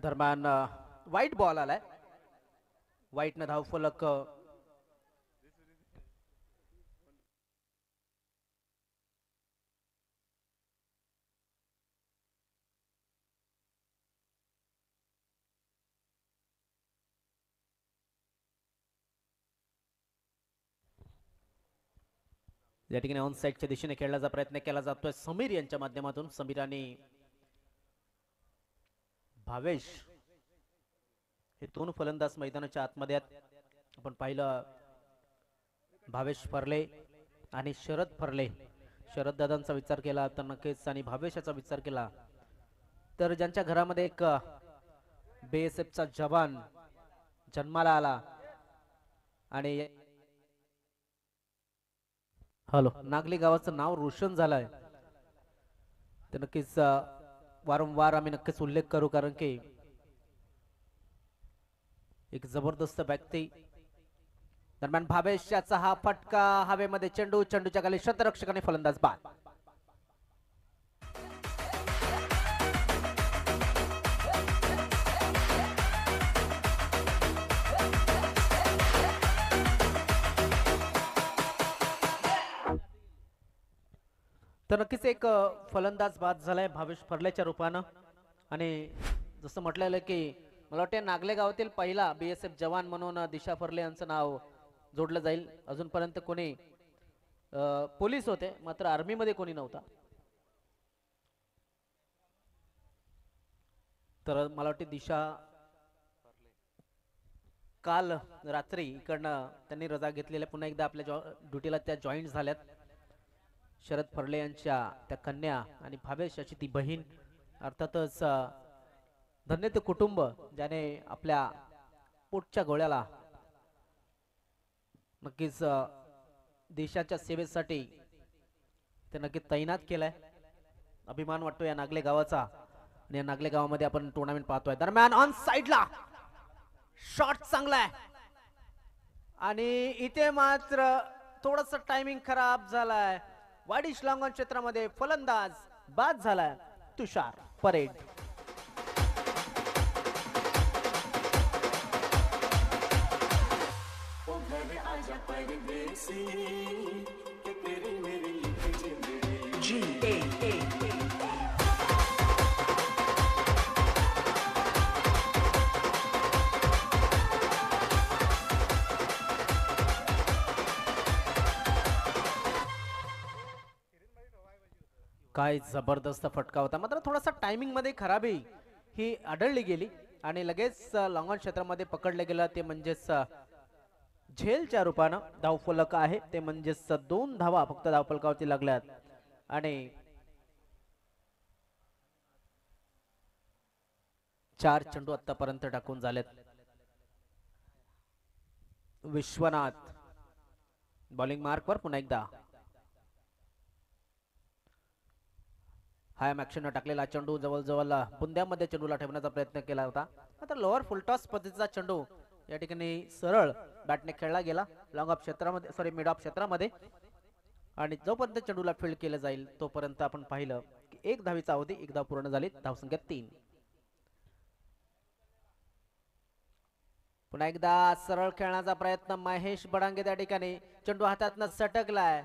दरम्यान वाईट बॉल आलाय. वाईटनं धावफलक या ठिकाणी ऑन साईडच्या दिशेने खेळण्याचा प्रयत्न केला जातोय समीर यांच्या माध्यमातून. समीर आणि भावेश हे दोन फलंदाज मैदानाच्या आतमध्ये आहेत. आपण पाहिलं भावेश फरले आणि शरद फरले. शरद दादांचा विचार केला तर नक्कीच आणि भावेशाचा विचार केला तर ज्यांच्या घरामध्ये एक बीएसएफचा जवान जन्माला आला आणि हॅलो नागली गावाचं नाव रोशन झालंय तर नक्कीच वारंवार आम्ही नक्कीच उल्लेख करू कारण की एक जबरदस्त व्यक्ती. दरम्यान भावेशाचा हा फटका हवेमध्ये चेंडू चेंडूच्या खाली शतरक्षकाने फलंदाज बाद. तर नक्कीच एक फलंदाज बाद झालाय भावेश फरलेच्या रूपानं. आणि जसं म्हटलेलं की मला वाटतं नागले गावातील पहिला बीएसएफ जवान म्हणून दिशा फरले यांचं नाव जोडलं जाईल. अजूनपर्यंत कोणी पोलीस होते मात्र आर्मीमध्ये कोणी नव्हता. तर मला वाटते दिशा काल रात्री इकडनं त्यांनी रजा घेतलेल्या पुन्हा एकदा आपल्या ड्युटीला त्या जॉईन झाल्यात. शरद फरले यांच्या त्या कन्या आणि भावेश अशी ती बहीण. अर्थातच धन्य ते कुटुंब ज्याने आपल्या पोटच्या गोळ्याला नक्कीच देशाच्या सेवेसाठी ते नक्की तैनात केलाय. अभिमान वाटतो या नागले गावाचा. आणि या नागले गावामध्ये आपण टुर्नामेंट पाहतोय. दरम्यान ऑन साइडला शॉट चांगला आहे आणि इथे मात्र थोडस टायमिंग खराब झालाय. वाडिश लॉंगॉन क्षेत्रामध्ये फलंदाज बाद झालाय तुषार परेड. काय जबरदस्त फटका होता मात्र थोडासा टायमिंग मध्ये खराबी ही आढळली गेली आणि लगेच लॉंगॉन क्षेत्रामध्ये पकडले गेलं. ते म्हणजेच झेलच्या रूपानं धावफलक आहे ते म्हणजेच 2 धावा फक्त धावफलकावरती लागल्यात. आणि 4 चेंडू आतापर्यंत टाकून झालेत. विश्वनाथ बॉलिंग मार्कवर पुन्हा एकदा हाय ऍक्शन टाकलेला चेंडू जवळजवळ बुंद्यामध्ये चेंडूला ठेवण्याचा प्रयत्न केला होता. आता लोअर फुलटॉस पद्धतीचा चेंडू या ठिकाणी सरळ बॅटने खेळला गेला लॉंग ऑफ क्षेत्रामध्ये सॉरी मिड ऑफ क्षेत्रामध्ये. आणि जोपर्यंत चेंडूला फील्ड केलं जाईल तोपर्यंत आपण पाहिलं की 1 धावीचा अवधी 1 धाव पूर्ण झाली. धावसंख्या 3. पुन्हा एकदा सरळ खेळण्याचा प्रयत्न महेश बडांगे त्या ठिकाणी चेंडू हातातनं सटकलाय.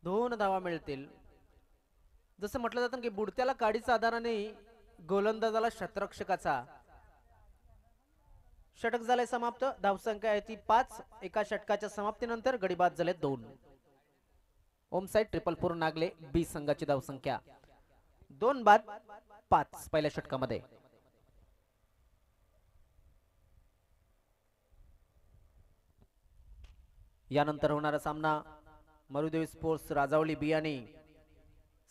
2 धावा मिळतील. जसं म्हटलं जातं की बुडत्याला काडीचा आधाराने गोलंदाजाला शतरक्षकाचा. षटक झाले समाप्त. धावसंख्या आहे ती 5. एका षटकाच्या समाप्तीनंतर गडी बाद झाले 2. ओम साइड 444 नागले बी संघाची धावसंख्या 2 बाद 5 पहिल्या षटकामध्ये. यानंतर होणारा सामना मरुदेवी स्पोर्ट्स राजावली बी आणि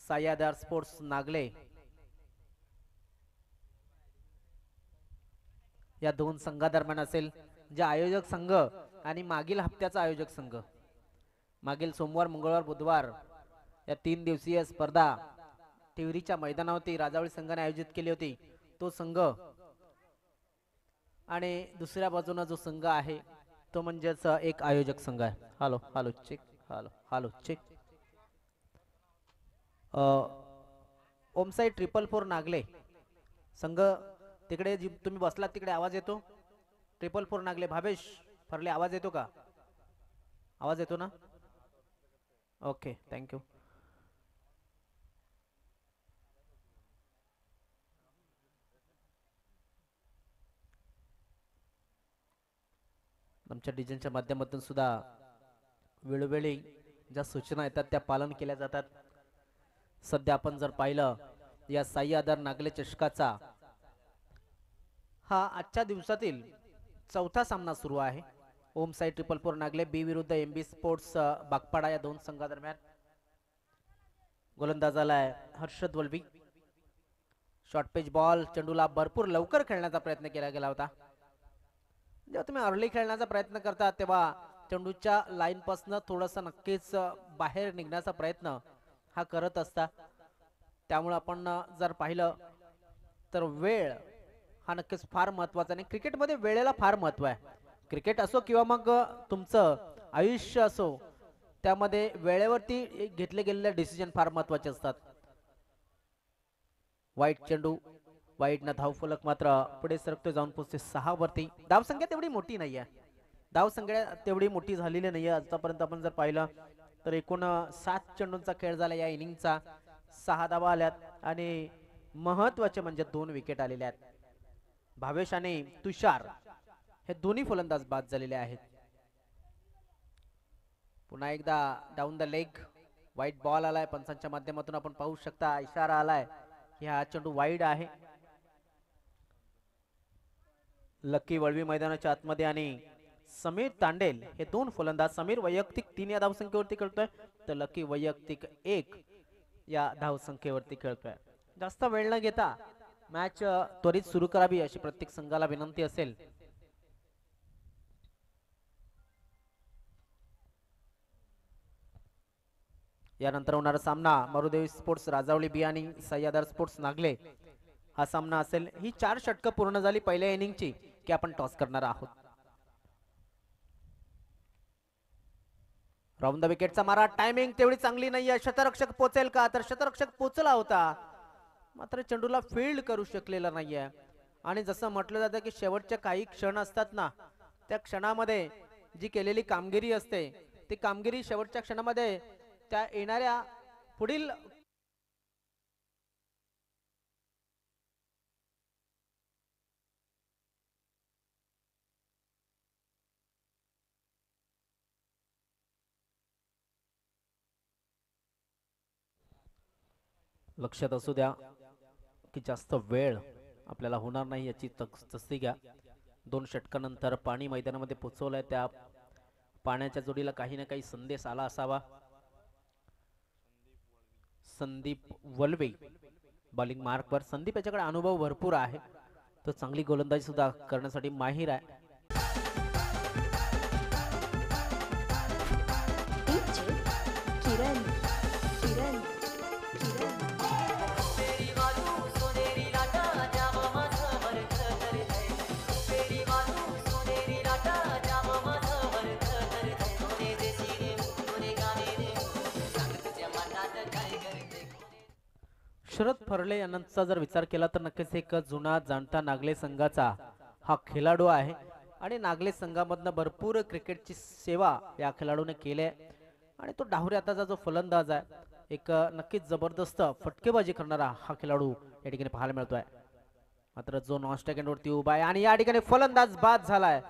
सायादार स्पोर्ट्स नागले या 2 संघादरम्यान असेल. जे आयोजक संघ आणि मागील हप्त्याचा आयोजक संघ मागील सोमवार मंगळवार बुधवार या 3 दिवसीय स्पर्धा टिवरीच्या मैदानावरती राजावली संघाने आयोजित केली होती तो संघ आणि दुसऱ्या बाजूने जो संघ आहे तो म्हणजेच एक आयोजक संघ आहे. Hello hello check hello hello check. Omsai 444 नागले संघ तिकडे तुम्ही बसलात तिकडे आवाज येतो? 444 नागले भावेश फरले आवाज येतो का? आवाज येतो ना? Okay thank you. आमच्या डिझाईनच्या माध्यमातून सुद्धा वेळोवेळी ज्या सूचना येतात त्या पालन केल्या जातात. सध्या आपण जर पाहिलं या साई आधार नागले चषकाचा हा आजच्या दिवसातील चौथा सामना सुरू आहे. ओम साई 444 नागले बी विरुद्ध एमबी स्पोर्ट्स बागपाडा या दोन संघादरम्यान. गोलंदाज आलाय हर्षद वल्वी. शॉर्ट पेच बॉल चेंडूला भरपूर लवकर खेळण्याचा प्रयत्न केला गेला होता. जेव्हा तुम्ही अर्ली खेळण्याचा प्रयत्न करता तेव्हा चेंडूच्या लाईन पासून थोडंसं नक्कीच बाहेर निघण्याचा प्रयत्न हा करत असता. त्यामुळे आपण जर पाहिलं तर वेळ हा नक्कीच फार महत्वाचा आणि क्रिकेटमध्ये वेळेला फार महत्व आहे. क्रिकेट असो किंवा मग तुमचं आयुष्य असो त्यामध्ये वेळेवरती घेतले गेलेले डिसिजन फार महत्वाचे असतात. वाईट चेंडू वाईटनं धावफलक मात्र पुढे सरकतो जाऊन पोहोचते 6 वरती. धावसंख्या तेवढी मोठी नाहीये. धावसंख्या तेवढी मोठी झालेली नाहीये. आतापर्यंत आपण जर पाहिलं तर एकूण 7 चेंडूंचा खेळ झाला या इनिंगचा. 6 धावा आल्यात आणि महत्वाचे म्हणजे 2 विकेट आलेले आहेत. भावेश आणि तुषार हे दोन्ही फलंदाज बाद झालेले आहेत. पुन्हा एकदा डाऊन द लेग वाईट बॉल आलाय. पंचांच्या माध्यमातून आपण पाहू शकता इशारा आलाय की हा चेंडू वाईड आहे. लकी वळवी मैदानाच्या आतमध्ये आणि समीर तांडेल हे दोन फलंदाज. समीर वैयक्तिक 3 या धावसंख्येवरती खेळतोय तर लकी वैयक्तिक 1 या धावसंख्येवरती खेळतोय. जास्त वेळ न घेता मॅच त्वरित सुरू करावी अशी प्रत्येक संघाला विनंती असेल. यानंतर होणारा सामना मरुदेवी स्पोर्ट्स राजावली बी आणि सह्याद्री स्पोर्ट्स नागले हा सामना असेल. ही 4 षटकं पूर्ण झाली पहिल्या इनिंगची की आपण टॉस करणार आहोत. राऊंड द विकेटचा मारा. टायमिंग तेवढी चांगली नाहीये. शतरक्षक पोचेल का? तर शतरक्षक पोचला होता मात्र चेंडूला फील्ड करू शकलेला नाहीये. आणि जसं म्हटलं जातं की शेवटचे काही क्षण असतात ना त्या क्षणामध्ये जी केलेली कामगिरी असते ती कामगिरी शेवटच्या क्षणामध्ये त्या येणाऱ्या पुढील लक्षात असू द्या की जास्त वेळ आपल्याला होणार नाही याची तसदी घ्या. 2 षटकानंतर पाणी मैदानामध्ये पोहोचवलंय. त्या पाण्याच्या जोडीला काही ना काही संदेश आला असावा. Sandeep valve bowling मार्कवर. संदीप याच्याकडे अनुभव भरपूर आहे. तो चांगली गोलंदाजी सुद्धा करण्यासाठी माहिर आहे. शरद फरले यांचा जर विचार केला तर नक्कीच एक जुना जाणता नागले संघाचा हा खेळाडू आहे आणि नागले संघामधनं भरपूर क्रिकेटची सेवा या खेळाडूने केली आहे. आणि तो डाहुरे आताचा जो फलंदाज आहे एक नक्कीच जबरदस्त फटकेबाजी करणारा हा खेळाडू या ठिकाणी पाहायला मिळतोय. मात्र जो नॉन स्ट्राइक वरती उभा आहे आणि या ठिकाणी फलंदाज बाद झालाय.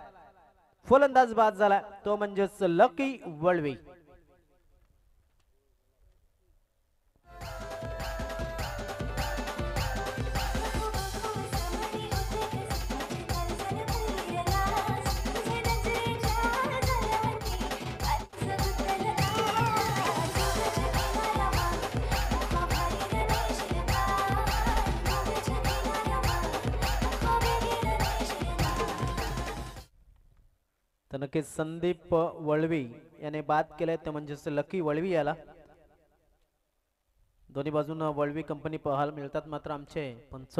फलंदाज बाद झालाय तो म्हणजेच लकी वळवी. तर नक्कीच संदीप वळवी याने बाद केले ते म्हणजेच लकी वळवी याला. दोन्ही बाजूने वळवी कंपनी पाहायला मिळतात. मात्र आमचे पंच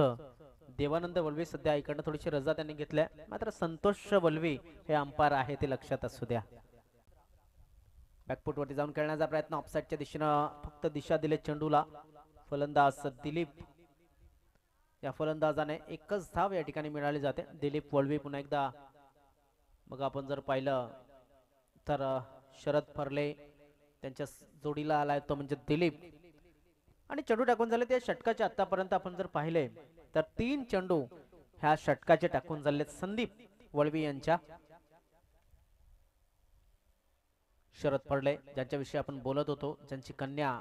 देवानंद वळवी सध्या इकडनं थोडीशी रजा त्यांनी घेतल्या. मात्र संतोष वळवी हे अंपायर आहे ते लक्षात असू द्या. बॅकफुट वरती जाऊन खेळण्याचा प्रयत्न. ऑफसाईडच्या दिशेनं फक्त दिशा दिले चेंडूला. फलंदाज दिलीप या फलंदाजाने एकच धाव या ठिकाणी मिळाली जाते. दिलीप वळवी पुन्हा एकदा. मग आपण जर पाहिलं तर शरद फरले त्यांच्या जोडीला आलाय तो म्हणजे दिलीप. आणि चेंडू टाकून झाले ते षटकाचे. आतापर्यंत आपण जर पाहिले तर 3 चेंडू ह्या षटकाचे टाकून झाले संदीप वळवी यांच्या. शरद फरले ज्यांच्याविषयी आपण बोलत होतो, ज्यांची कन्या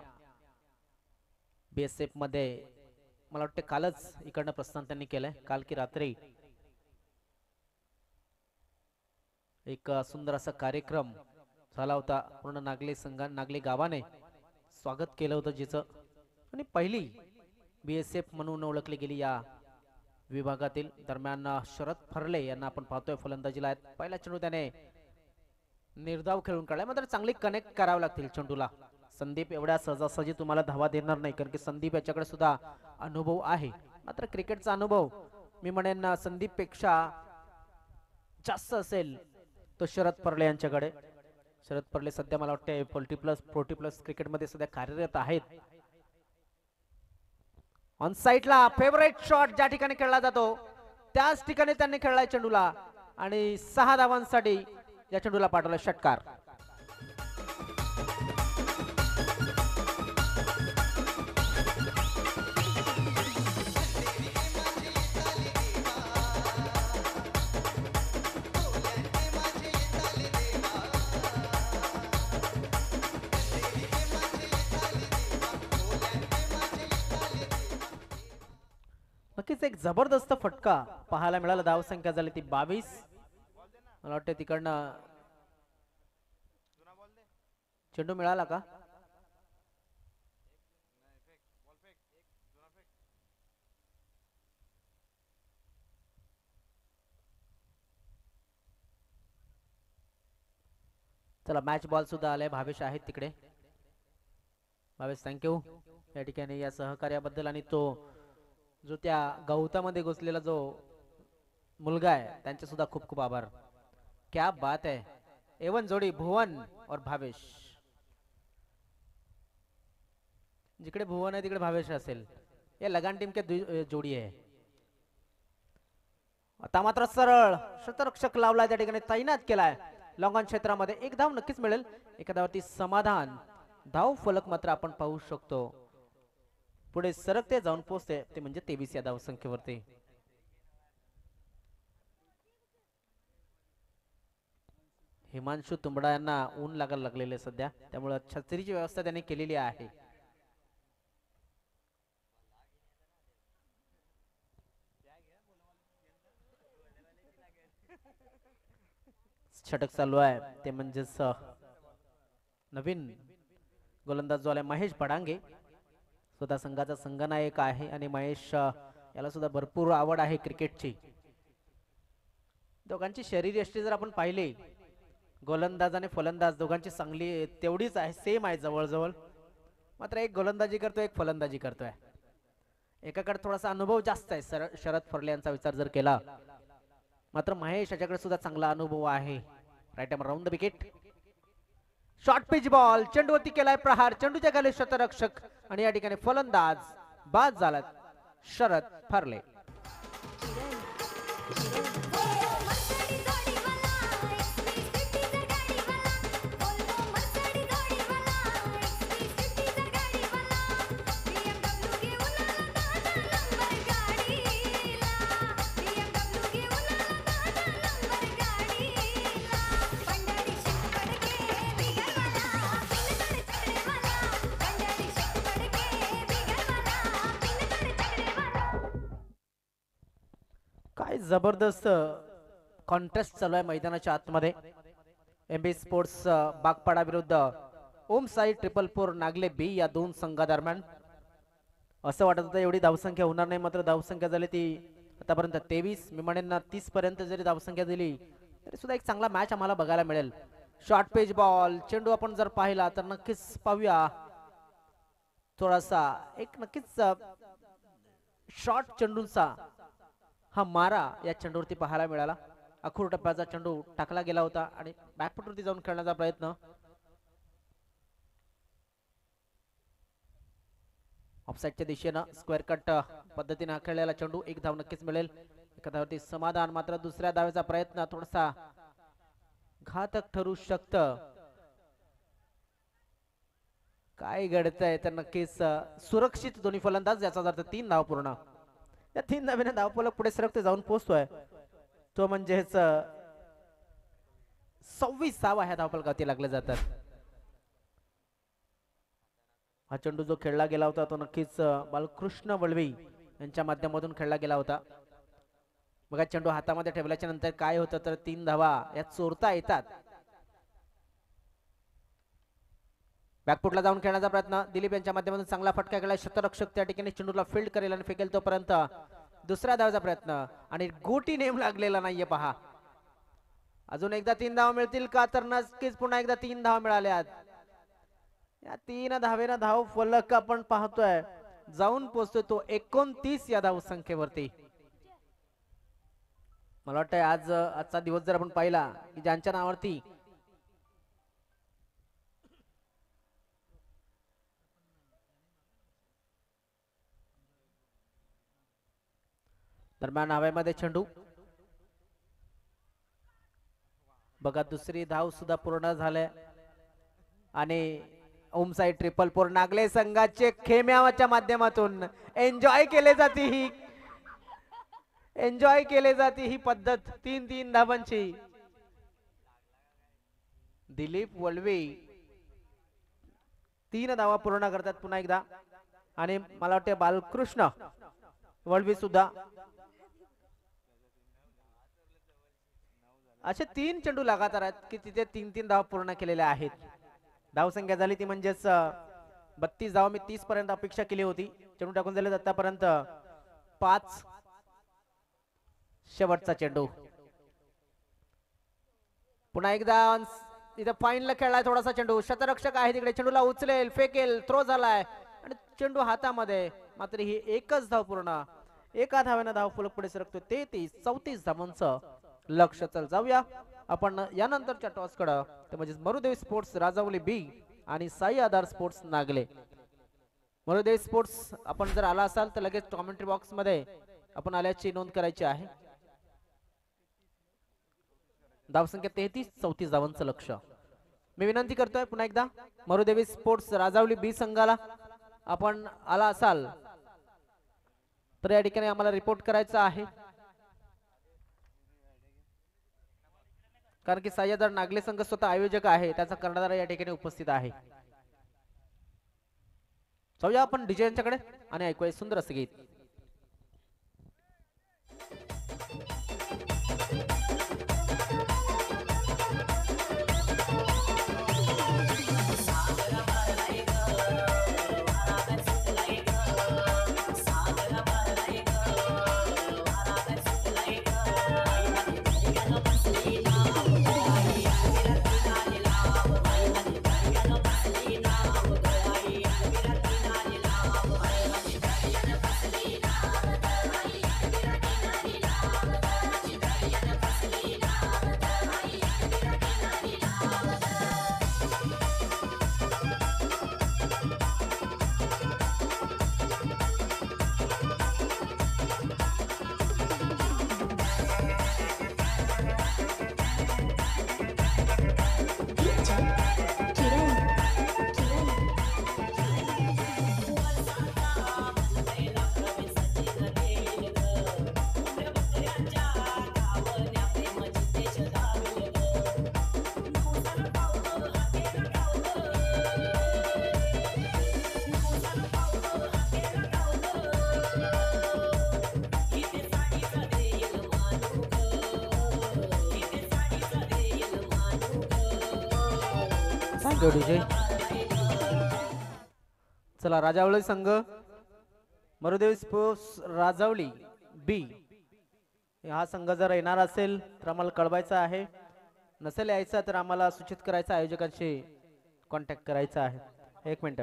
BSF मध्ये मला वाटतं कालच इकडनं प्रस्थान त्यांनी केलंय, काल की रात्री. एक सुंदर असा कार्यक्रम झाला होता. पूर्ण नागले नागले गावाने स्वागत केलं होतं जिचं. आणि पहिली BSF म्हणून ओळखली गेली या विभागातील. दरम्यान शरद फरले यांना आपण पाहतोय फलंदाजीला आहेत. पहिला चेंडू त्याने निर्धाव खेळून काढलाय, मात्र चांगली कनेक्ट करावं लागतील चेंडूला. संदीप एवढ्या सहजासहजी तुम्हाला धावा देणार नाही, कारण की संदीप याच्याकडे सुद्धा अनुभव आहे. मात्र क्रिकेटचा अनुभव मी म्हणेन संदीप पेक्षा जास्त असेल तो शरद फरले यांच्याकडे. शरद फरले सध्या मला वाटते 40 प्लस क्रिकेट मध्ये सध्या कार्यरत आहेत. ऑन साइडला फेवरेट शॉट ज्या ठिकाणी खेळला जातो त्याच ठिकाणी त्यांनी खेळलाय चेंडूला आणि 6 धावांसाठी या चेंडूला पाठवला षटकार. नक्कीच एक जबरदस्त फटका पाहायला मिळाला. धावसंख्या झाली ती 22. मला वाटतं तिकडनं चेंडू मिळाला का? चला मॅच बॉल सुद्धा आले. भावेश आहेत तिकडे. भावेश थँक्यू या ठिकाणी या सहकार्याबद्दल. आणि तो जो त्या गवतामध्ये घुसलेला जो मुलगा आहे त्यांचे सुद्धा खूप खूप आभार. क्या बात है. एवन जोडी भुवन और भावेश. जिकडे भुवन आहे तिकडे भावेश असेल. ये लगान टीम के जोडी आहे. आता मात्र सरळ शतरक्षक लावला त्या ठिकाणी तैनात केलाय. लॉंग ऑन क्षेत्रामध्ये एक धाव नक्कीच मिळेल. एका धावावरती समाधान. धाव फलक मात्र आपण पाहू शकतो पुढे सरकते जाऊन पोहोचते ते म्हणजे 23 या धाव संख्येवरती. हिमांशु तुंबडा यांना ऊन लागायला लागलेले सध्या, त्यामुळे छत्रीची व्यवस्था त्यांनी केलेली आहे. षटक चालू आहे ते म्हणजेच नवीन गोलंदाज जो आलाय महेश बडांगे. स्वतः संघाचा संघनायक आहे आणि महेश याला सुद्धा भरपूर आवड आहे क्रिकेटची. दोघांची शरीरयष्टी जर आपण पाहिली गोलंदाज आणि फलंदाज दोघांची चांगली तेवढीच आहे, सेम आहे जवळजवळ. मात्र एक गोलंदाजी करतोय एक फलंदाजी करतोय. एकाकडे थोडासा अनुभव जास्त आहे शरद फरले यांचा विचार जर केला, मात्र महेश याच्याकडे सुद्धा चांगला अनुभव आहे. Right arm round the wicket. Short pitch ball चेंडूवरती केलाय प्रहार. चेंडूच्या खाली शतरक्षक आणि या ठिकाणी फलंदाज बाद झाला शरद फरले. काय जबरदस्त कॉन्टेस्ट चालू आहे मैदानाच्या आतमध्ये. MB स्पोर्ट्स बागपाडा विरुद्ध ओम साई 444 नागले बी या दोन संघादरम्यान. असं वाटत होतं एवढी धावसंख्या होणार नाही, मात्र धावसंख्या झाली ती आतापर्यंत 23. मी म्हणेन ना 30 पर्यंत जरी धावसंख्या दिली तरी सुद्धा एक चांगला मॅच आम्हाला बघायला मिळेल. शॉर्ट पेज बॉल चेंडू आपण जर पाहिला तर नक्कीच पाहूया थोडासा एक नक्कीच शॉर्ट चेंडूंचा हा मारा या चेंडूवरती पाहायला मिळाला. अखूर टप्प्याचा चेंडू टाकला गेला होता आणि बॅकफुटवरती जाऊन खेळण्याचा प्रयत्न. ऑफसाईडच्या दिशेनं स्क्वेअर कट पद्धतीने हा खेळलेला चेंडू. एक धाव नक्कीच मिळेल. एका धावती समाधान. मात्र दुसऱ्या धावेचा प्रयत्न थोडासा घातक ठरू शकतं. काय घडतंय तर नक्कीच सुरक्षित दोन्ही फलंदाज, याचा अर्थ 3 धाव पूर्ण. या 3 धावेने धावफलक पुढे सरकते जाऊन पोहोचतोय. तो म्हणजेच 26 धावा ह्या धावफलकावरती लागले जातात. हा चेंडू जो खेळला गेला होता तो नक्कीच बालकृष्ण वळवी यांच्या माध्यमातून खेळला गेला होता. बघा चेंडू हातामध्ये ठेवल्याच्या नंतर काय होतं तर 3 धावा या चोरता येतात. बॅकफुटला जाऊन खेळण्याचा प्रयत्न दिलीप यांच्या माध्यमातून चांगला फटका केला. शतरक्षक त्या ठिकाणी चेंडूला फील्ड करेल आणि फेकेल. तोपर्यंत दुसऱ्या धावाचा प्रयत्न आणि गोटी नेम लागलेला नाहीये. पहा अजून एकदा 3 धावा मिळतील का तर नक्कीच पुन्हा एकदा 3 धावा मिळाल्यात. या 3 धावेनं धाव फलक आपण पाहतोय जाऊन पोहोचतोय तो 29 या धाव संख्येवरती. मला वाटतंय आजचा दिवस जर आपण पाहिला की ज्यांच्या नावावरती दरम्यान हवेमध्ये चेंडू. बघा दुसरी धाव सुद्धा पूर्ण झाले आणि ओम साइड 444 नागले संघाचे खेम्याच्या माध्यमातून एन्जॉय केले जाते ही पद्धत 3-3 धावांची. दिलीप वळवे 3 धावा पूर्ण करतात पुन्हा एकदा आणि मला वाटते बालकृष्ण वळवे सुद्धा. असे 3 चेंडू लगातार आहेत की तिथे 3-3 धावा पूर्ण केलेल्या आहेत. धावसंख्या झाली ती म्हणजेच 32 धावा. मी 30 पर्यंत अपेक्षा केली होती. चेंडू टाकून झाले आतापर्यंत 5. शेवटचा चेंडू पुन्हा एकदा इथे फाईनला खेळलाय थोडासा चेंडू. शतरक्षक आहे तिकडे चेंडूला उचलेल फेकेल. थ्रो झालाय आणि चेंडू हातामध्ये. मात्र ही एकच धाव पूर्ण. एका धाव्यानं धाव फलक पुढे सरकतो. 33-34 धावांचं लक्ष. चल जाऊया आपण यानंतरच्या टॉस कडे. ते म्हणजे मरुदेवी स्पोर्ट्स राजावली बी आणि साई आधार स्पोर्ट्स नागले. मरुदेवी स्पोर्ट्स आपण जर आला असाल तर लगेच कॉमेंट्री बॉक्स मध्ये आपण आल्याची नोंद करायची आहे. धावसंख्या 33-34 धावांचं लक्ष. मी विनंती करतोय पुन्हा एकदा मरुदेवी स्पोर्ट्स राजावली बी संघाला आपण आला असाल तर या ठिकाणी आम्हाला रिपोर्ट करायचा आहे. कारण की सह्याद्री नागले संघ स्वतः आयोजक आहे. त्याचा कर्णधार या ठिकाणी उपस्थित आहे. जाऊया आपण डीजे यांच्याकडे आणि ऐकूया सुंदर असं गीत. चला राजावली संघ मरुदेवी स्पोर्ट्स राजावली बी हा संघ जर येणार असेल तर आम्हाला कळवायचा आहे. नसेल यायचा तर आम्हाला सूचित करायचं. आयोजकांशी कॉन्टॅक्ट करायचा आहे. 1 मिनिट.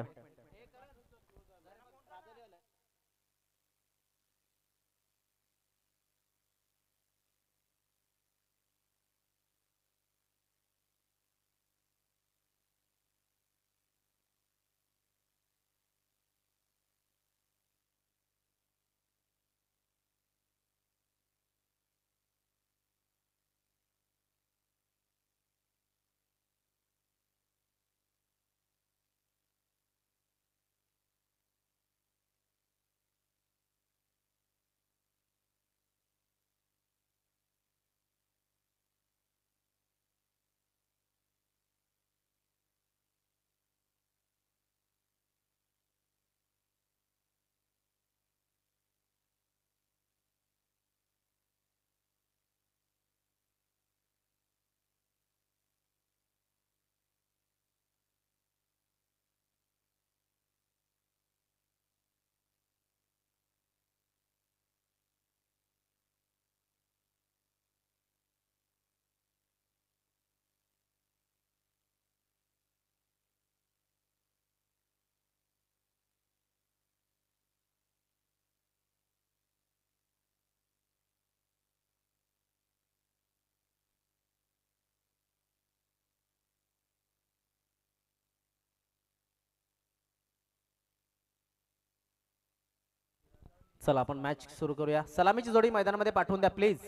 चला आपण मॅच सुरू करूया. सलामीची जोडी मैदानामध्ये पाठवून द्या प्लीज.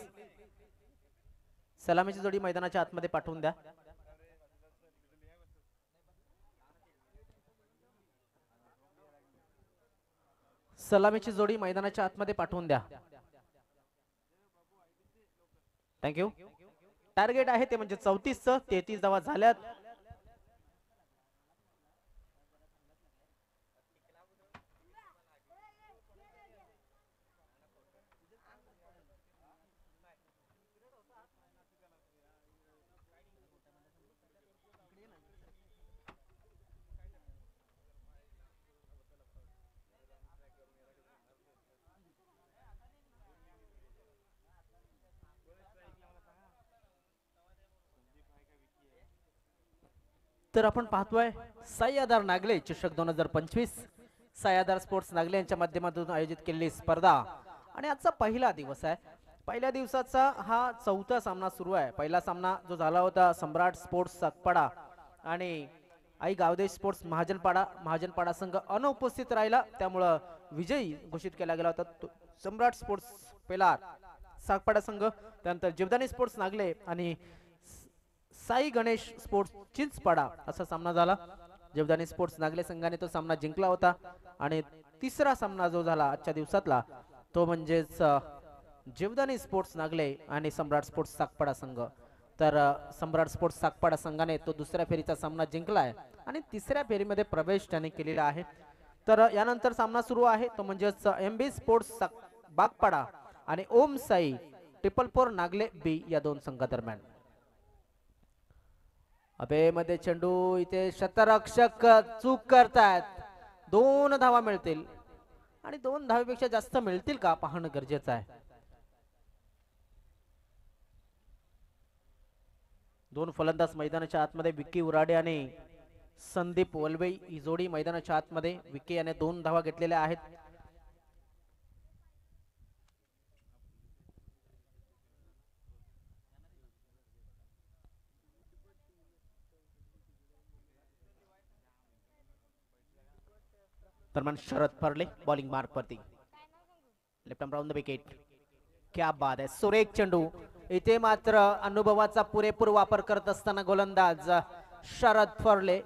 सलामीची जोडी मैदानाच्या आतमध्ये पाठवून द्या. सलामीची जोडी मैदानाच्या आतमध्ये पाठवून द्या. थँक्यू. टार्गेट आहे ते म्हणजे 34चं. 33 धावा झाल्यात. तर आपण पाहतोय सह्यादार नागले चषक 2025 सह्यादार स्पोर्ट्स नागले यांच्या माध्यमातून आयोजित केलेली स्पर्धा आणि आजचा पहिला दिवस आहे. पहिल्या दिवसाचा हा चौथा सामना सुरू आहे. पहिला सामना जो झाला होता सम्राट स्पोर्ट्स साकपाडा आणि आई गावदेश स्पोर्ट्स महाजनपाडा संघ अनुपस्थित राहिला, त्यामुळं विजयी घोषित केला गेला होता सम्राट स्पोर्ट्स पेलार साकपाडा संघ. त्यानंतर जीवदानी स्पोर्ट्स नागले आणि साई गणेश स्पोर्ट्स चिंचपाडा असा सामना झाला. जीवदानी स्पोर्ट्स नागले संघाने तो सामना जिंकला होता. आणि तिसरा सामना जो झाला आजच्या दिवसातला तो म्हणजेच जीवदानी स्पोर्ट्स नागले आणि सम्राट स्पोर्ट्स साकपाडा संघ. तर सम्राट स्पोर्ट्स साकपाडा संघाने तो दुसऱ्या फेरीचा सामना जिंकलाय आणि तिसऱ्या फेरीमध्ये प्रवेश त्याने केलेला आहे. तर यानंतर सामना सुरू आहे तो म्हणजेच एमबी स्पोर्ट्स बागपाडा आणि ओम साई ट्रिपल4 नागले बी या दोन संघादरम्यान. मध्ये चेंडू इथे शतरक्षक चूक करतायत. 2 धावा मिळतील आणि 2 धावेपेक्षा जास्त मिळतील का पाहणं गरजेचं आहे. 2 फलंदाज मैदानाच्या आतमध्ये विक्की उराडे आणि संदीप वलवे ही जोडी मैदानाच्या आतमध्ये. विक्की याने 2 धावा घेतलेल्या आहेत. दरम्यान शरद फरले बॉलिंग मार्क वरती. Left arm round the wicket. क्या बात आहे. सुरेख चेंडू. इथे मात्र अनुभवाचा पुरेपूर वापर करत असताना गोलंदाज शरद फरले.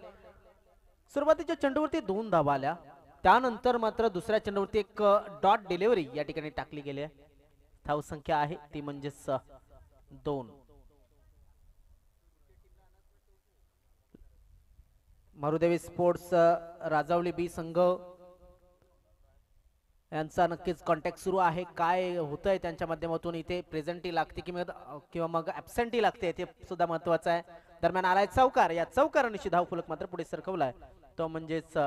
सुरुवातीच्या चेंडूवरती 2 धावा आल्या. त्यानंतर मात्र दुसऱ्या चेंडूवरती एक डॉट डिलिव्हरी या ठिकाणी टाकली गेली आहे. धाव संख्या आहे ती म्हणजेच 2. मारुदेवी स्पोर्ट्स राजावली बी संघ यांचा नक्कीच कॉन्टॅक्ट सुरू आहे. काय होतंय त्यांच्या माध्यमातून इथे प्रेझेंटी लागते किंवा मग ऍब्सेंटी लागते ते सुद्धा महत्वाचं आहे. दरम्यान आलाय चौकार. या चौकारानिशी धाव फलक मात्र पुढे सरकवलाय तो म्हणजेच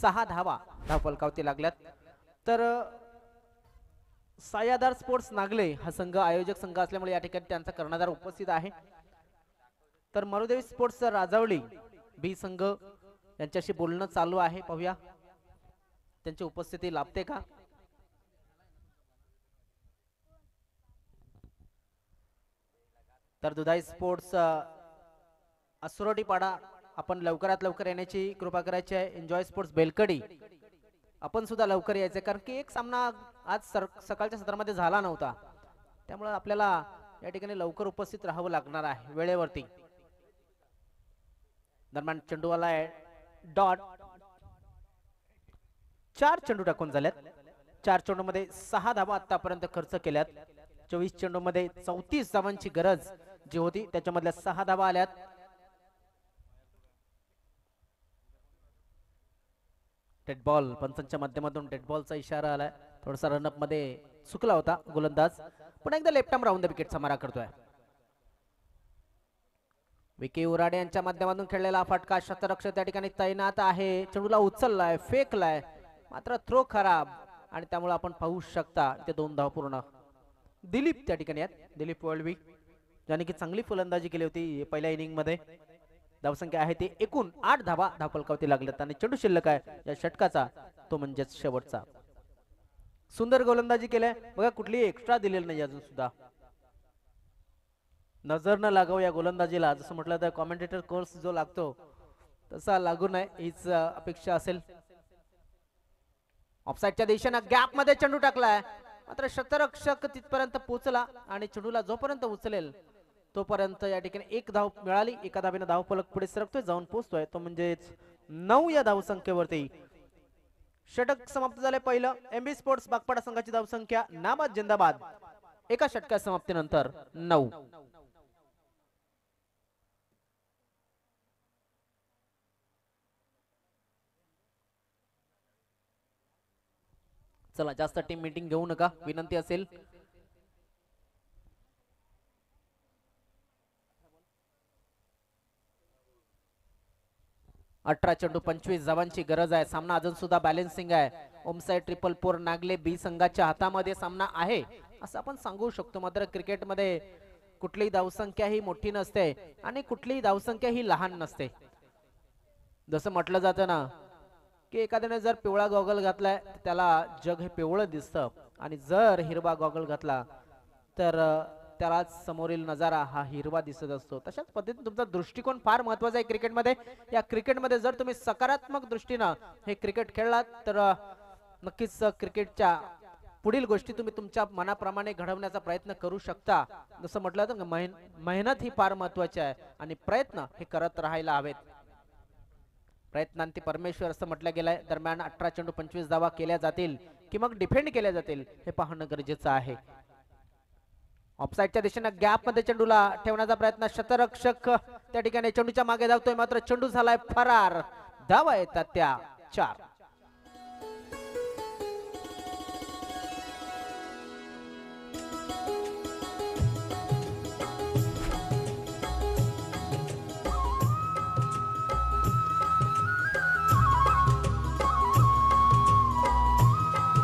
6 धावा धाव फलकावरती लागल्यात. तर सह्यादार स्पोर्ट्स नागले हा संघ आयोजक संघ असल्यामुळे या ठिकाणी त्यांचा कर्णधार उपस्थित आहे. तर मारुदेवी स्पोर्ट्स राजावली बी संघ यांच्याशी बोलणं चालू आहे. पाहूया त्यांची उपस्थिती लाभते का. तर दुधाई स्पोर्ट्स असरोटीपाडा आपण लवकरात लवकर येण्याची कृपा करायची आहे. एन्जॉय स्पोर्ट्स बेलकडी आपण सुद्धा लवकर यायचे कारण की एक सामना आज सकाळच्या सत्रामध्ये झाला नव्हता, त्यामुळे आपल्याला या ठिकाणी लवकर उपस्थित राहावं लागणार आहे वेळेवरती. दरम्यान चेंडूवाला डॉट. 4 चेंडू टाकून झाल्यात. 4 चेंडूमध्ये 6 धावा आतापर्यंत खर्च केल्यात. 24 चेंडूमध्ये 34 धावांची गरज जी होती त्याच्यामधल्या 6 धावा आल्यात. Dead ball. पंचांच्या माध्यमातून डेड बॉलचा इशारा आलाय. थोडासा रनअप मध्ये चुकला होता गोलंदाज. पण एकदा लेफ्ट आर्म राऊंड द विकेटचा मारा करतोय. विकी उराडे यांच्या माध्यमातून खेळलेला फटका. शतरक्षक त्या ठिकाणी तैनात आहे. चेंडूला उचललाय, फेकलाय, मात्र थ्रो खराब आणि त्यामुळे आपण पाहू शकता ते 2 धावा पूर्ण. दिलीप त्या ठिकाणी आहेत. दिलीप वळवी ज्याने की चांगली फलंदाजी केली होती पहिल्या इनिंग मध्ये. धावसंख्या आहे ती एकूण 8 धावा धावफलकावरती लागल्यात आणि चेंडू शिल्लक आहे या षटकाचा तो म्हणजेच शेवटचा. सुंदर गोलंदाजी केलाय बघा. कुठलीही एक्स्ट्रा दिलेली नाही अजून सुद्धा. नजर न लागाव या गोलंदाजीला. जसं म्हटलं तर कॉमेंटेटर कोर्स जो लागतो तसा लागू नये हीच अपेक्षा असेल. ऑफसाईडच्या दिशेनं गॅप मध्ये चेंडू टाकलाय, मात्र शतरक्षक तिथपर्यंत पोहोचला आणि चेंडूला जोपर्यंत उचलेल तोपर्यंत या ठिकाणी एक धाव मिळाली. एका धावेने धाव फलक पुढे सरकतोय, जाऊन पोहोचतोय, तो म्हणजेच 9 या धावसंख्येवरती. षटक समाप्त झाले पहिलं. एमबी स्पोर्ट्स बागपाडा संघाची धावसंख्या नाबाद जिंदाबाद. एका षटका समाप्तीनंतर 9. चला जास्त टीम मीटिंग घेऊ नका, विनंती असेल. अठरा चेंडू 25 धावांची गरज आहे. सामना अजून सुद्धा बॅलन्सिंग आहे. ओमसाईड 444 नागले बी संघाच्या हातामध्ये सामना आहे असं आपण सांगू शकतो. मात्र क्रिकेटमध्ये कुठलीही धावसंख्या ही मोठी नसते आणि कुठलीही धावसंख्या ही लहान नसते. जसं म्हटलं जातं ना की एखाद्याने जर पिवळा गॉगल घातलाय त्याला जग हे पिवळं दिसतं, आणि जर हिरवा गॉगल घातला तर त्याला समोरील नजारा हा हिरवा दिसत असतो. तशाच पद्धतीने तुमचा दृष्टिकोन फार महत्वाचा आहे क्रिकेटमध्ये. या क्रिकेटमध्ये जर तुम्ही सकारात्मक दृष्टीनं हे क्रिकेट खेळलात तर नक्कीच क्रिकेटच्या पुढील गोष्टी तुम्ही तुमच्या मनाप्रमाणे घडवण्याचा प्रयत्न करू शकता. जसं म्हटलं तर मेहनत ही फार महत्वाची आहे आणि प्रयत्न हे करत राहायला हवेत. प्रयत्नांती परमेश्वर असं म्हटलं गेलंय. दरम्यान 18 चेंडू 25 धावा केल्या जातील की मग डिफेंड केल्या जातील हे पाहणं गरजेचं आहे. ऑफसाईडच्या दिशेनं गॅप मध्ये चेंडूला ठेवण्याचा प्रयत्न. शतरक्षक त्या ठिकाणी चेंडूच्या मागे धावतोय, मात्र चेंडू झालाय फरार. धावा येतात त्या 4.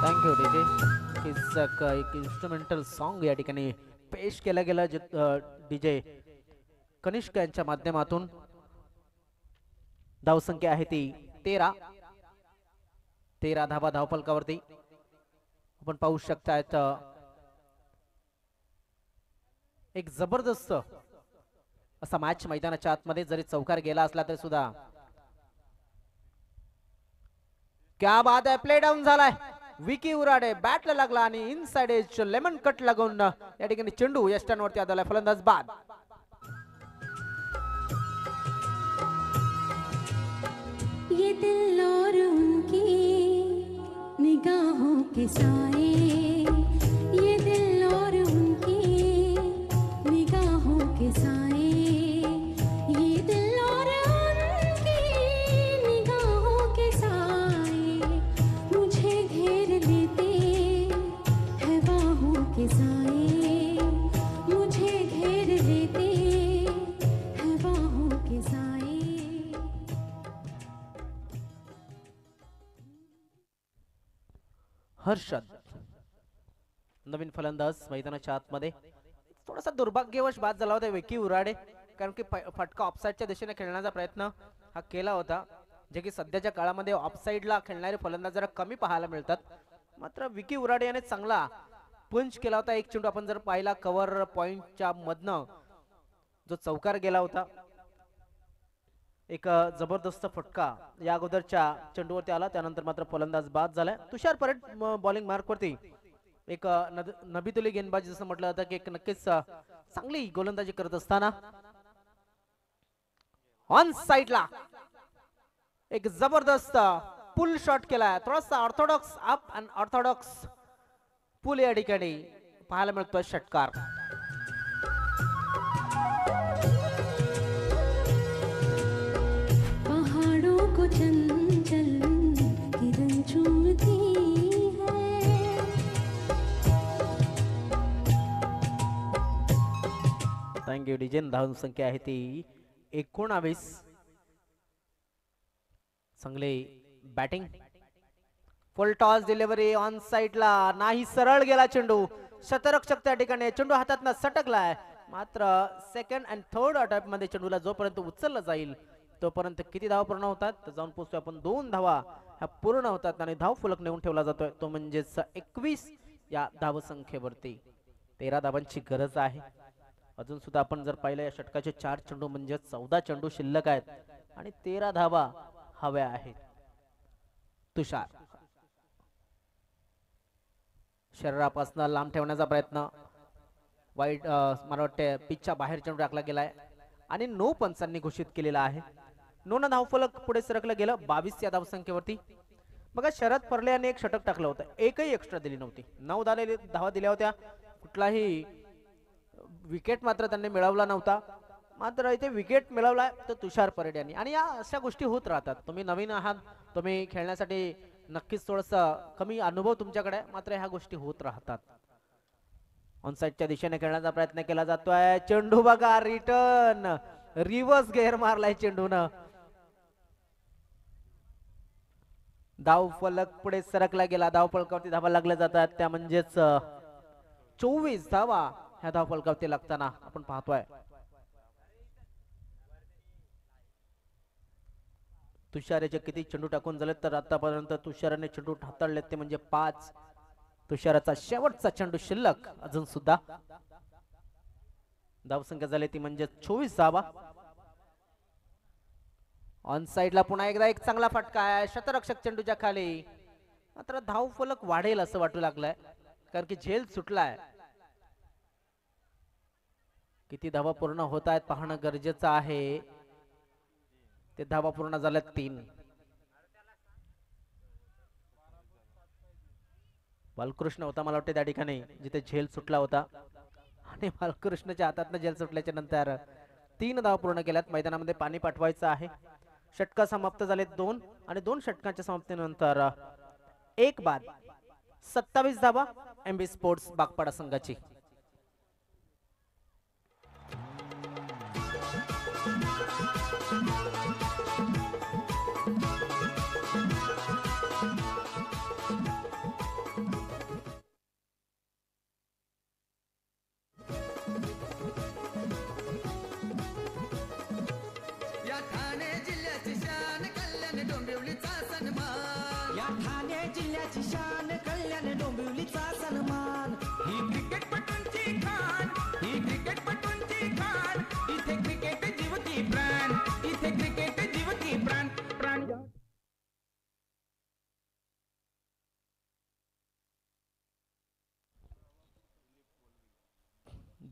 Thank you DJ. एक इन्स्ट्रुमेंटल सॉन्ग या ठिकाणी पेश केलं गेलं डीजे कनिष्क यांच्या माध्यमातून. धावसंख्या आहे ती 13 धावा धावफलकावरती. आपण पाहू शकतायत एक जबरदस्त असा मॅच मैदानाच्या आतमध्ये. जरी चौकार गेला असला तरी सुद्धा क्या बात आहे. प्ले डाऊन झालाय. विकी उराडे बॅटला लागला आणि इनसाइड एज लेमन कट लागून या ठिकाणी चेंडू यष्टांवरती आदलाय. फलंदाज बाद. ये दिल और उनकी निगाहों के साए, ये दिल और उनकी निगाहों के साए, ये दिल और उनकी निगाहों के साए मुझे घेर लेते हैं बाहों के साए, मुझे घेर लेते हैं बाहों के साए. हर्षद नवीन फलंदाज मैदानाच्या आतमध्ये. थोडासा दुर्भाग्यवश बाद झाला होता विकी उराडे, कारण की फटका ऑफसाईडच्या दिशेने खेळण्याचा प्रयत्न हा केला होता, जे की सध्याच्या काळामध्ये ऑफसाईडला खेळणारे फलंदाज जरा कमी पाहायला मिळतात. मात्र विकी उराडे याने चांगला पंच केला होता. एक चेंडू आपण जर पाहिला कव्हर पॉइंटच्या मधनं जो चौकार गेला होता, एक जबरदस्त फटका या अगोदरच्या चेंडूवरती आला. त्यानंतर मात्र फलंदाज बाद झालाय. तुषार परेड बॉलिंग मार्क वरती एक नबीतुली गेंदबाजी जसं म्हटलं जातं की एक नक्कीच चांगली गोलंदाजी करत असताना ऑन साइडला एक जबरदस्त पुल शॉट केलाय. थोडासा ऑर्थोडॉक्स अप अँड ऑर्थोडॉक्स पुल या ठिकाणी पाहायला मिळतोय. षटकार. को चंचल किरण चूमती है. Thank you DJ. धावन संख्या आहे ती 19. चांगले batting. Full toss delivery on साइडला नाही, सरळ गेला चेंडू. शतरक्षक त्या ठिकाणी चेंडू हातातनं सटकलाय, मात्र सेकंड अँड थर्ड अटॅम्प्ट मध्ये चेंडूला जोपर्यंत उचलला जाईल तोपर्यंत किती धावा पूर्ण होतात तर जाऊन पोहोचतोय आपण 2 धावा ह्या पूर्ण होतात आणि धाव फलक नेऊन ठेवला जातोय, तो म्हणजेच 21 या धावसंख्येवरती. 13 धावांची गरज आहे. अजून सुद्धा आपण जर पाहिलं या षटकाचे 4 चेंडू म्हणजे 14 चेंडू शिल्लक आहेत आणि 13 धावा हव्या आहेत. तुषार शरीरापासून लांब ठेवण्याचा प्रयत्न, वाईट मला वाटते पिचच्या बाहेर चेंडू टाकला गेलाय आणि नो पंचांनी घोषित केलेला आहे. नो ना धावफलक पुढे सरकलं गेलं 22 या धावसंख्येवरती. बघा शरद परले याने एक षटक टाकलं होतं, एकही एक्स्ट्रा दिली नव्हती. 9 धावा दिल्या होत्या, कुठलाही विकेट मात्र त्यांनी मिळवला नव्हता. मात्र इथे विकेट मिळवलाय तर तुषार परेड यांनी. आणि या अशा गोष्टी होत राहतात. तुम्ही नवीन आहात, तुम्ही खेळण्यासाठी नक्कीच थोडासा कमी अनुभव तुमच्याकडे आहे, मात्र ह्या गोष्टी होत राहतात. ऑनसाइडच्या दिशेने खेळण्याचा प्रयत्न केला जातोय. चेंडू बघा रिटर्न, रिव्हर्स गेअर मारलाय चेंडूनं. धाव फलक पुढे सरकला गेला. धाव फलकावरती धावा लागल्या जातात, त्या म्हणजेच 24 धावा ह्या धाव फलकावरती लागताना आपण पाहतोय. तुषाराचे किती चेंडू टाकून झाले तर आतापर्यंत तुषाराने चेंडू हाताळले ते म्हणजे 5. तुषाराचा शेवटचा चेंडू शिल्लक अजून सुद्धा. धावसंख्या झाली ती म्हणजे 24 धावा. ऑन साइडला पुन्हा एकदा एक चांगला फटका आहे शतरक्षक चेंडूच्या खाली. मात्र धाव फलक वाढेल असं वाटू लागलंय, कारण की झेल सुटलाय. किती धावा पूर्ण होत आहेत पाहणं गरजेचं आहे. ते धावा पूर्ण झाल्यात 3. बालकृष्ण होता मला वाटतं त्या ठिकाणी जिथे झेल सुटला होता, आणि बालकृष्णच्या हातातनं झेल सुटल्याच्या नंतर 3 धावा पूर्ण केल्यात. मैदानामध्ये पाणी पाठवायचं आहे. षटका समाप्त झाले 2 आणि 2 षटकांच्या समाप्तीनंतर 1 बाद. 27 धावा एमबी स्पोर्ट्स बागपाडा संघाची.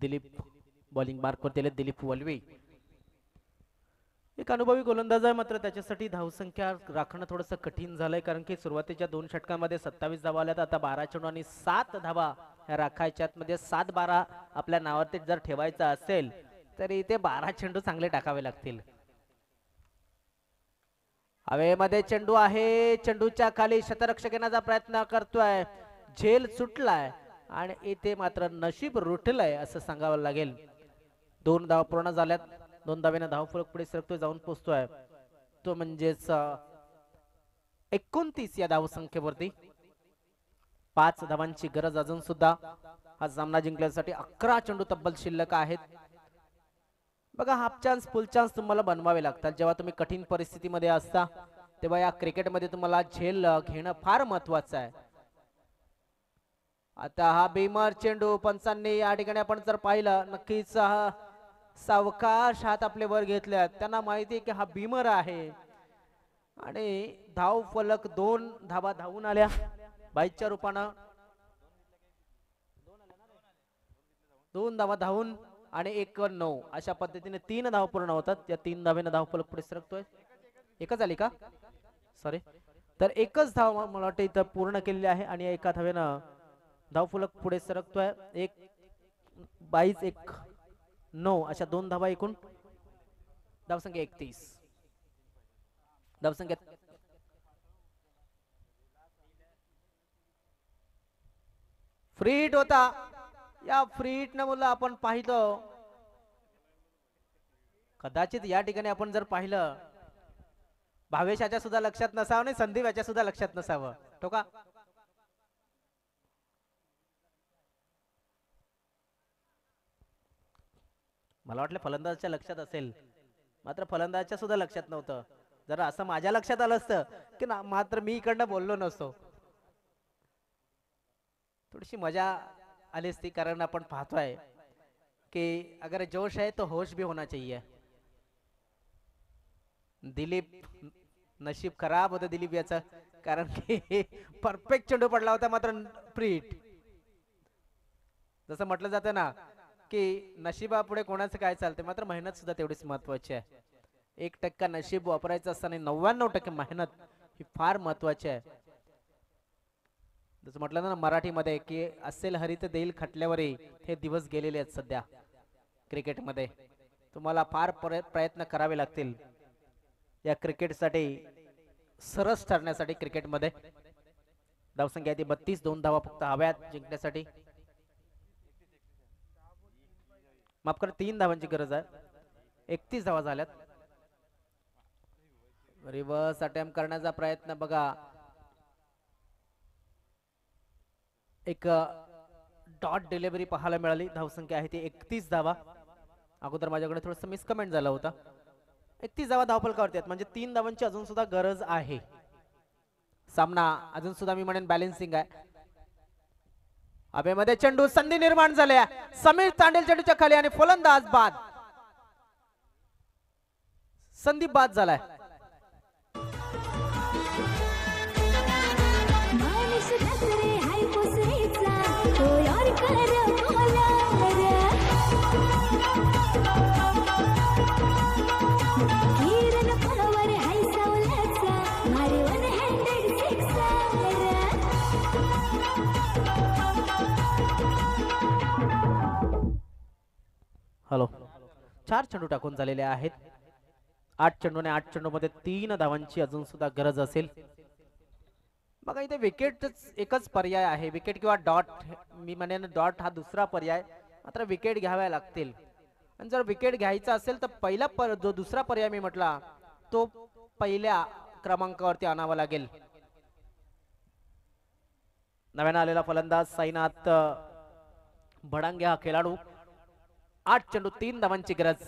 दिलीप बॉलिंग मार्क करते. दिलीप वलवे एक अनुभवी गोलंदाज आहे, मात्र त्याच्यासाठी धावसंख्या राखणं थोडंसं कठीण झालंय, कारण की सुरुवातीच्या 2 षटकांमध्ये 27 धावा आल्यात. आता 12 चेंडू आणि 7 धावा राखायच्यात. मध्ये 7-12 आपल्या नावावरती जर ठेवायचं असेल तर इथे 12 चेंडू चांगले टाकावे लागतील. हवेमध्ये चेंडू आहे, चेंडूच्या खाली शतरक्षक येण्याचा प्रयत्न करतोय. झेल सुटलाय आणि इथे मात्र नशीब रुठलंय असं सांगावं लागेल. 2 धावा पूर्ण झाल्यात. 2 धावेने धाव फलक पुढे सरकतोय, जाऊन पोहोचतोय तो म्हणजेच 29 या धावसंख्येवरती. 5 धावांची गरज अजून सुद्धा. हा सामना जिंकण्यासाठी 11 चेंडू तब्बल शिल्लक आहेत. बघा हाफ चान्स फुल चान्स तुम्हाला बनवावे लागतात. जेव्हा तुम्ही कठीण परिस्थितीमध्ये असता तेव्हा या क्रिकेटमध्ये तुम्हाला झेल घेणं फार महत्वाचं आहे. आता हा बेमार चेंडू पंचांनी या ठिकाणी आपण जर पाहिलं, नक्कीच हा सावकाश हात आपले वर घेतल्यात. त्यांना माहिती आहे की हा बीमर आहे आणि धाव फलक 2 धावा धावून आल्या बाईच्या रूपानं. 2 धावा धावून आणि 1-9 अशा पद्धतीने 3 धावा पूर्ण होतात. या 3 धावेने धाव फलक पुढे सरकतोय. एकच झाली का? सॉरी, तर एकच धाव मला वाटतं इथं पूर्ण केलेली आहे आणि एका धावेनं धाव फलक पुढे सरकतोय. 1-22-1-9 अशा 2 धावा एकूण. धावसंख्या 31. धावसंख्या फ्रीट होता. या फ्रीट न मुलं आपण पाहिलं, कदाचित या ठिकाणी आपण जर पाहिलं भावेशाच्या सुद्धा लक्षात नसावं आणि संदीप याच्या सुद्धा लक्षात नसावं. तो का मला वाटलं फलंदाजाच्या लक्षात असेल, मात्र फलंदाजाच्या सुद्धा लक्षात नव्हतं. जर असं माझ्या लक्षात आलं असतं की ना, मात्र मी इकडनं बोललो नसतो. थोडीशी मजा आली असती, कारण आपण पाहतोय कि अगर जोश है तो होश भी होना चाहिए. दिलीप नशीब खराब होतं दिलीप याचं, कारण की परफेक्ट चेंडू पडला होता, मात्र फ्रीट जसं म्हटलं जातं ना की नशिबापुढे कोणाचं काय चालते, मात्र मेहनत सुद्धा तेवढीच महत्वाची आहे. 1% नशीब वापरायचं असताना 99% मेहनत ही फार महत्वाची आहे. जसं म्हटलं ना मराठीमध्ये की असेल हरित देईल खटल्यावरही, हे दिवस गेलेले आहेत सध्या क्रिकेटमध्ये. तुम्हाला फार प्रयत्न करावे लागतील या क्रिकेटसाठी सरस ठरण्यासाठी. क्रिकेटमध्ये धावसंख्या ती 32, 2 धावा फक्त हव्यात जिंकण्यासाठी. माफ करा, 3 धावांची गरज आहे. 31 धावा झाल्यात. रिव्हर्स अटेम्प्ट करण्याचा प्रयत्न बघा. एक डॉट डिलिव्हरी पाहायला मिळाली. धावसंख्या आहे ती 31 धावा. अगोदर माझ्याकडे थोडस मिसकमेंट झाला होता. 31 धावा धावफलकावरती आहेत, म्हणजे 3 धावांची अजून सुद्धा गरज आहे. सामना अजून सुद्धा मी म्हणेन बॅलन्सिंग आहे. हवेमध्ये चेंडू, संधी निर्माण झाल्या. समीर तांडेल चेंडूच्या खाली आणि फलंदाज बाद. संदीप बाद झालाय. माणूस घातरे हाय कोसरीचा तो यार कर बोलार किरण पॉवर हाय सावलाचा मारे 106 हॅलो. 4 चेंडू टाकून झालेले आहेत. 8 चेंडू आणि 8 चेंडू मध्ये 3 धावांची अजून सुद्धा गरज असेल. बघा इथे विकेटच एकच पर्याय आहे. विकेट किंवा डॉट. मी म्हणेन डॉट हा दुसरा पर्याय. मात्र विकेट घ्याव्या लागतील. आणि जर विकेट घ्यायचा असेल तर पहिला जो दुसरा पर्याय मी म्हटला तो पहिल्या क्रमांकावरती आणावा लागेल. नव्यानं आलेला फलंदाज साईनाथ भडांगे हा खेळाडू. 8 चेंडू 3 धावांची गरज.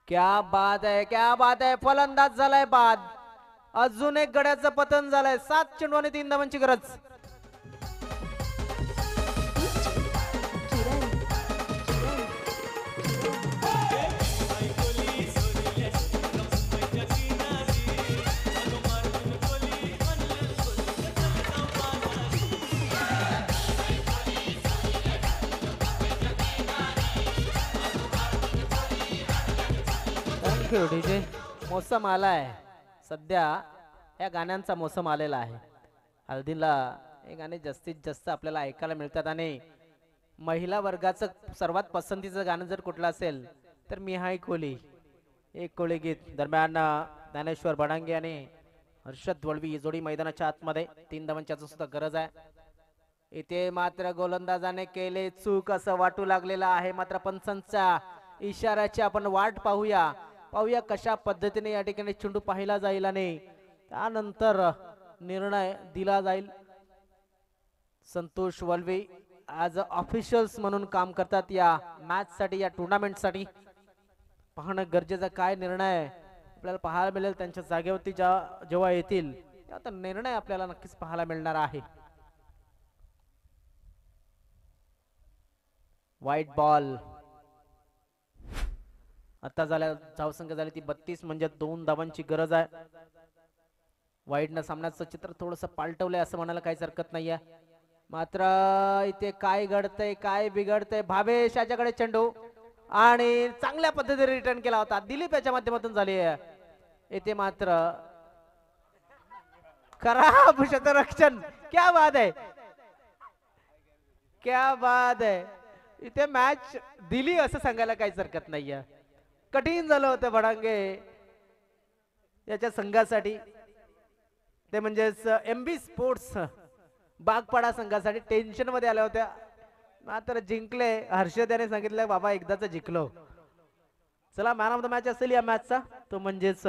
क्या बात आहे, क्या बात आहे. फलंदाज झालाय बाद. अजून एक गड्याचं पतन झालंय. 7 चेंडू आणि 3 धावांची गरज. Thank you DJ. मोसम आलाय सध्या. या गाण्यांचा मोसम आलेला आहे. हळदीला हे गाणे जास्तीत जास्त आपल्याला ऐकायला मिळतात. आणि महिला वर्गाचं सर्वात पसंतीचं गाणं जर कुठलं असेल तर मी हाय कोली, एक कोळी गीत. दरम्यान ज्ञानेश्वर भडांगे आणि हर्षद वळवी ही जोडी मैदानाच्या आतमध्ये. 3 धावांची अजून सुद्धा गरज आहे. इथे मात्र गोलंदाजाने केले चूक असं वाटू लागलेलं आहे. मात्र पंचांच्या इशाऱ्याची आपण वाट पाहूया. पाहूया कशा पद्धतीने या ठिकाणी चेंडू पाहिला जाईल आणि त्यानंतर निर्णय दिला जाईल. संतोष वल्वे ॲज ऑफिशियल्स म्हणून काम करतात या मॅच साठी, या टुर्नामेंट साठी. पाहणं गरजेचा काय निर्णय आपल्याला पाहायला मिळेल त्यांच्या जागेवरती जेव्हा येतील, आता निर्णय आपल्याला नक्कीच पाहायला मिळणार आहे. White ball. आता झाल्या धावसंख्या झाली ती 32, म्हणजे 2 धावांची गरज आहे. वाईडनं सामन्याचं चित्र थोडंसं पालटवलंय असं म्हणायला काहीच हरकत नाहीये. मात्र इथे काय घडतंय, काय बिघडतंय. भावेश याच्याकडे चेंडू आणि चांगल्या पद्धतीने रिटर्न केला होता. दिलीप याच्या माध्यमातून झाली आहे. इथे मात्र खराब क्षेत्ररक्षण. क्या बात आहे, क्या बात आहे. इथे मॅच दिली असं सांगायला काहीच हरकत नाहीये. कठीण झालं होतं भडांगे याच्या संघासाठी, ते म्हणजेच MB स्पोर्ट्स बागपाडा संघासाठी टेन्शन मध्ये आल्या होत्या. मात्र जिंकले. हर्षद याने सांगितलं बाबा एकदाच जिंकलो. चला, मॅन ऑफ द मॅच असेल या मॅचचा तो म्हणजेच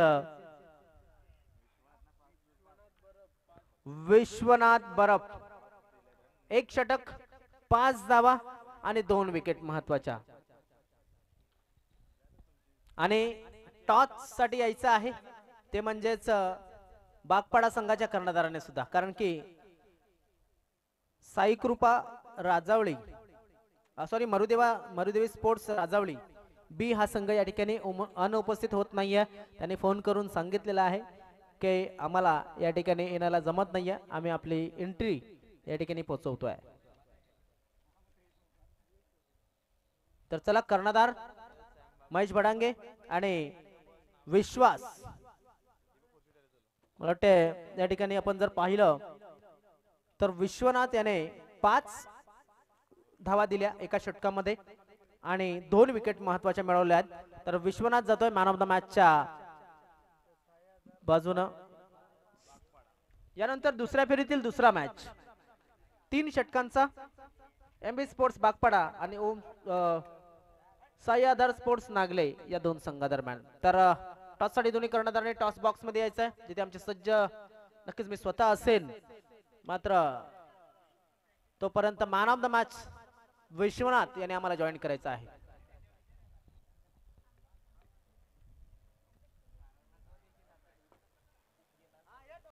विश्वनाथ बरफ. 1 षटक, 5 धावा आणि 2 विकेट महत्वाच्या. आणि टॉस साठी यायचं आहे ते म्हणजेच बागपाडा संघाच्या कर्णधाराने सुद्धा, कारण की साई कृपा राजावळी, सॉरी मरुदेवी स्पोर्ट्स राजावळी बी हा संघ या ठिकाणी अनुपस्थित होत नाहीये. त्यांनी फोन करून सांगितलेलं आहे की आम्हाला या ठिकाणी येण्याला जमत नाहीये, आम्ही आपली एंट्री या ठिकाणी पोहोचवतोय. तर चला कर्णधार महेश भडांगे आणि विश्वास, मला वाटते या ठिकाणी आपण जर पाहिलं तर विश्वनाथ याने 5 धावा दिल्या एका षटकामध्ये आणि 2 विकेट महत्वाच्या मिळवल्या आहेत. तर विश्वनाथ जातोय मॅन ऑफ द मॅचच्या बाजूनं. यानंतर दुसऱ्या फेरीतील दुसरा मॅच 3 षटकांचा एमबी स्पोर्ट्स बागपाडा आणि साई आधार स्पोर्ट्स नागले या 2 संघादरम्यान. तर टॉस साठी दोन्ही कर्णधारांनी टॉस बॉक्स मध्ये यायचं आहे, जिथे आमचे सज्ज नक्कीच मी स्वतः असेन. मात्र तोपर्यंत man of the match Vishwanath याने आम्हाला जॉईन करायचं आहे.